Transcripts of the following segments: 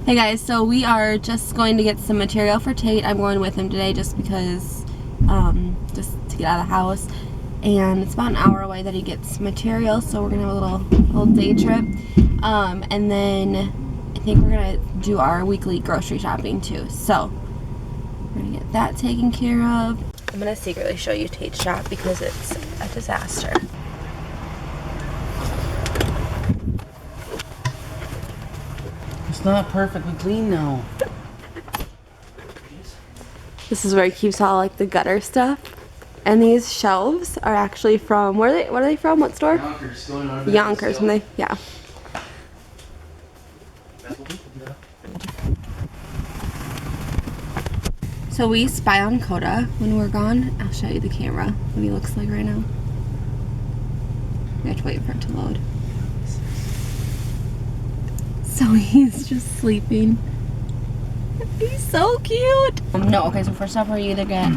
Hey guys, so we are just going to get some material for Tate. I'm going with him today just because, just to get out of the house. And it's about an hour away that he gets material, so we're gonna have a little day trip. And then I think we're gonna do our weekly grocery shopping too. So we're gonna get that taken care of. I'm gonna secretly show you Tate's shop because it's a disaster. It's not perfectly clean now. This is where he keeps all like the gutter stuff. And these shelves are actually from, what are they from? What store? Yonkers, going on Yonkers, when they, yeah. So we spy on Coda when we're gone. I'll show you the camera, what he looks like right now. We have to wait for it to load. So he's just sleeping. He's so cute. No, okay, so first off, we either get,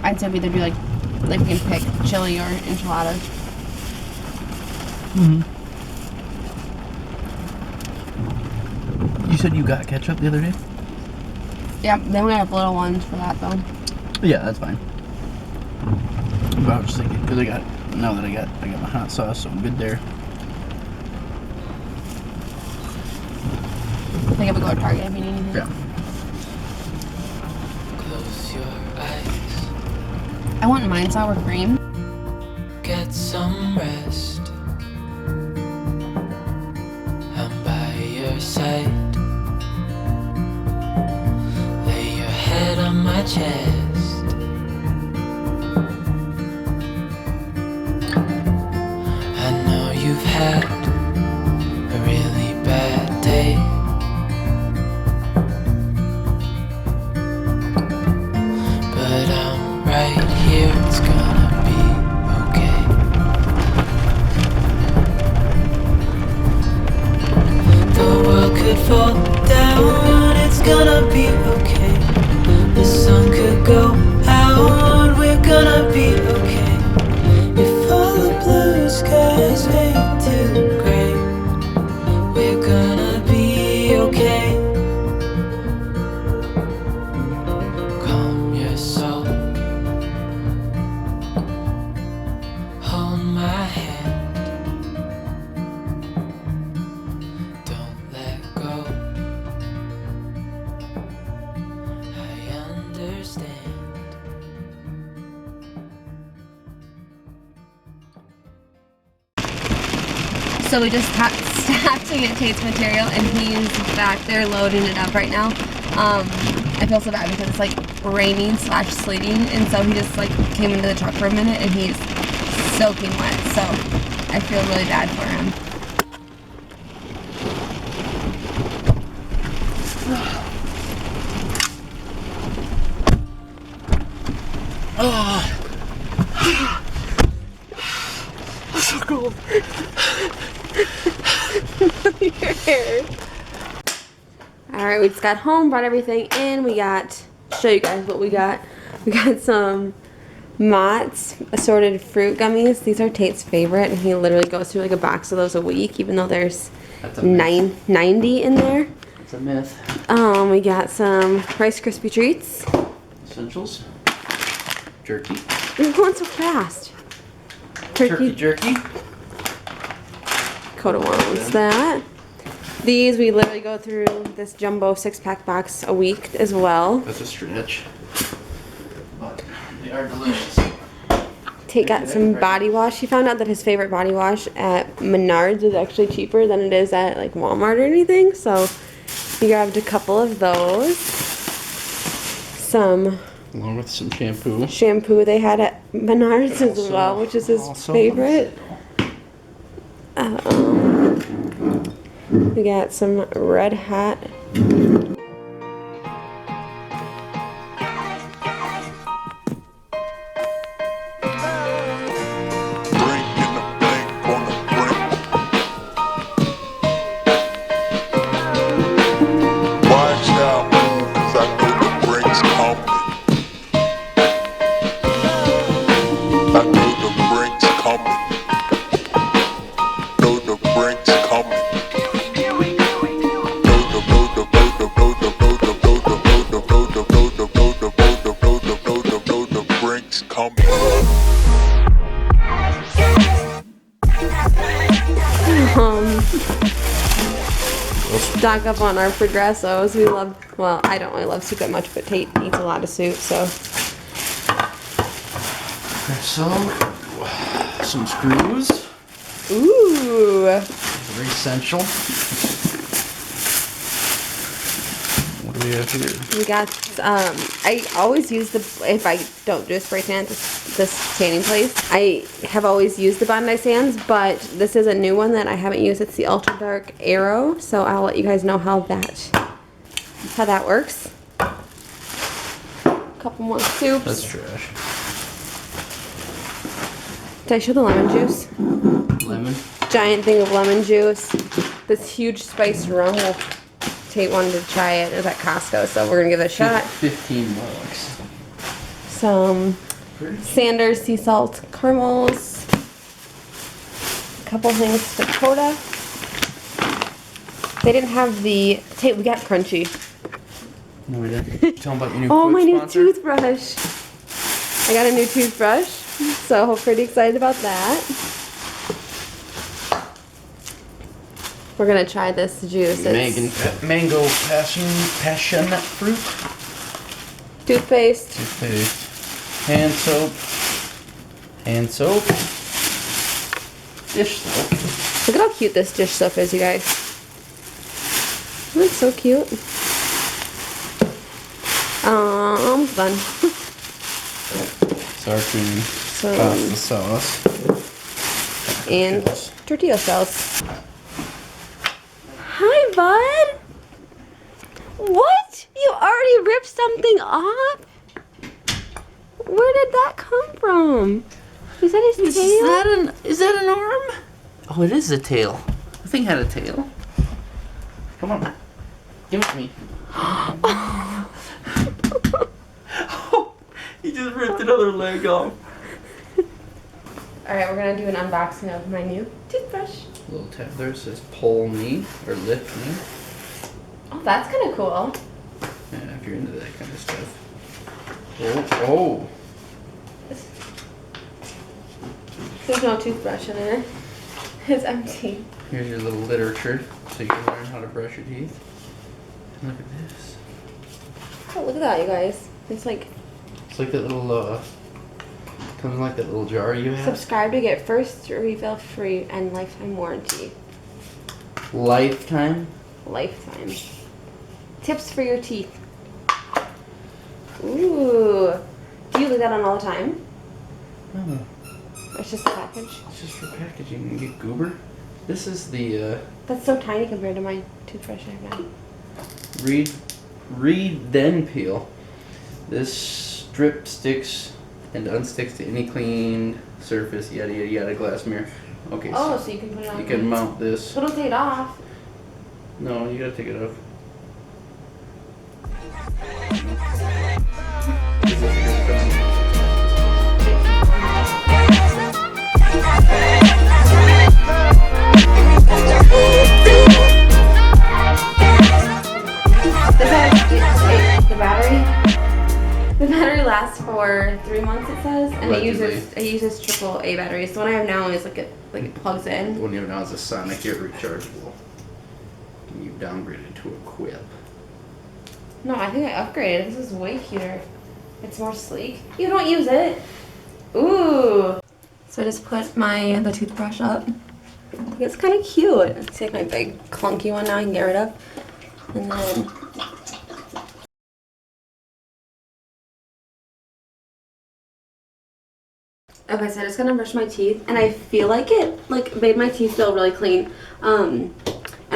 I'd say we either do like we can pick chili or enchiladas. You said you got ketchup the other day? Yeah, they only have little ones for that though. Yeah, that's fine. But I was just thinking, because now that I got my hot sauce, so I'm good there. I think I would go to Target if you need anything. Yeah. Close your eyes. I want mine sour cream. Get some rest. I'm by your side. Lay your head on my chest. I know you've had a really bad day. But I'm right here, it's gonna be okay. The world could fall down, it's gonna be okay. The sun could go out, we're gonna be okay. If all the blue skies fade to gray, we're gonna be okay. Calm your soul. Hold my hand. Don't let go. I understand. So we just stopped to get Tate's material and he's back there loading it up right now. I feel so bad because it's like raining / sleeting, and so he just like came into the truck for a minute and he's soaking wet, so I feel really bad for him. It's so cold. Your hair. Alright, we just got home, brought everything in. We got, show you guys what we got. We got some Mott's assorted fruit gummies. These are Tate's favorite, and he literally goes through like a box of those a week, even though there's 90 in there. It's a myth. We got some Rice Krispie treats. Essentials. Jerky. You're going so fast. Turkey jerky. Coda wants that. These, we literally go through this jumbo 6-pack box a week as well. That's a stretch. But they are delicious. Tate got some body wash. He found out that his favorite body wash at Menards is actually cheaper than it is at like Walmart or anything. So he grabbed a couple of those. Some Along with some shampoo. shampoo they had at Menards as well, which is his favorite. We got some Red Hat. Know the brink Please call me. Stock up on our Progressos. We love, well, I don't really love soup that much, but Tate eats a lot of soup, so. So, some screws. Ooh. Very essential. What do we have here? We got, I always use the, if I don't do a spray tan at this tanning place, I have always used the Bondi Sands, but this is a new one that I haven't used. It's the Ultra Dark Arrow, so I'll let you guys know how that works. A couple more soups. That's trash. Did I show the lemon juice? Lemon. Giant thing of lemon juice. This huge spiced rum. Tate wanted to try it. It was at Costco, so we're gonna give it a shot. $15. Some Sanders sea salt caramels. A couple things Dakota. They didn't have the Tate. We got crunchy. No, we didn't. Tell them about your new Oh, Quip my new sponsor. toothbrush. I got a new toothbrush, so pretty excited about that. We're gonna try this juice. It's Mango passion fruit. toothpaste. Toothpaste. Hand soap. Hand soap. Dish soap. Look at how cute this dish soap is, you guys. It looks so cute. Done. Sour cream. So, Pasta sauce. and tortilla shells. Hi, bud. What? You already ripped something off? Where did that come from? Is that his tail? Is that an arm? Oh, it is a tail. The thing had a tail. Come on. Give it to me. Oh, he just ripped another leg off. Alright, we're gonna do an unboxing of my new toothbrush. Little tab there says pull me or lift me. Oh, that's kind of cool. Yeah, if you're into that kind of stuff. Oh. There's no toothbrush in there. It's empty. Here's your little literature so you can learn how to brush your teeth. Look at this. Oh, look at that, you guys. It's like, It's like that little, comes in like that little jar you have. subscribe to get first refill free and lifetime warranty. Lifetime? Lifetime. Tips for your teeth. Ooh. Do you leave that on all the time? No, It's just a package. it's just for packaging. You get goober. This is the, That's so tiny compared to my toothbrush I have now. read then peel. This strip sticks and unsticks to any clean surface, yada yada yada, glass mirror. Okay, Oh, so so you can put it on. you can mount this. So don't take it off. No, you gotta take it off. The battery. The battery lasts for 3 months, it says, and it uses AAA batteries. The one I have now is like it plugs The in. one you have now is a Sonic, yet rechargeable. You downgraded to a Quip. No, I think I upgraded. This is way cuter. It's more sleek. You don't use it. Ooh. So I just put the toothbrush up. I think it's kind of cute. It's like my big clunky one now I can get rid of. And then okay, so I just gonna brush my teeth, and I feel like it made my teeth feel really clean. And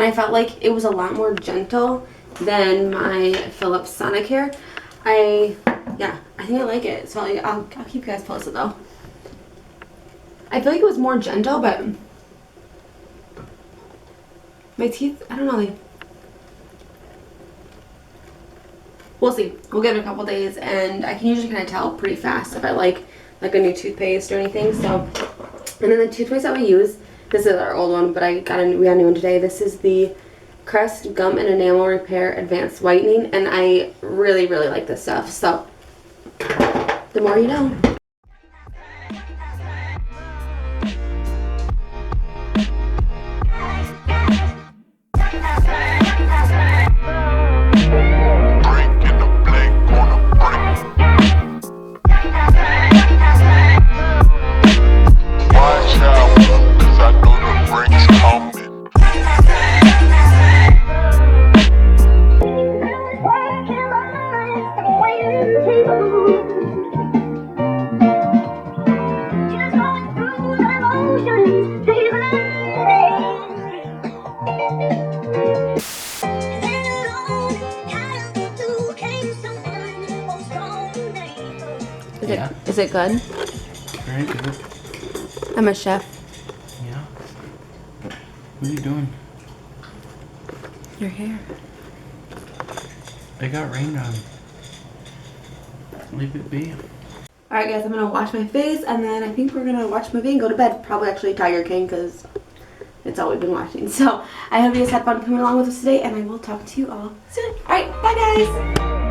I felt like it was a lot more gentle than my Philips Sonicare. I think I like it. So I'll keep you guys posted though. I feel like it was more gentle, but my teeth, I don't know, we'll see. We'll give it a couple days, and I can usually kind of tell pretty fast if I like a new toothpaste or anything. So, and then the toothpaste that we use, this is our old one, but we got a new one today. This is the Crest Gum and Enamel Repair Advanced Whitening, and I really, really like this stuff. So, the more you know. Is it good? Very good. I'm a chef. Yeah. What are you doing? Your hair. I got rained on. Leave it be. Alright guys, I'm gonna wash my face and then I think we're gonna watch a movie and go to bed. Probably actually Tiger King because it's all we've been watching. So I hope you guys had fun coming along with us today and I will talk to you all soon. Alright, bye guys!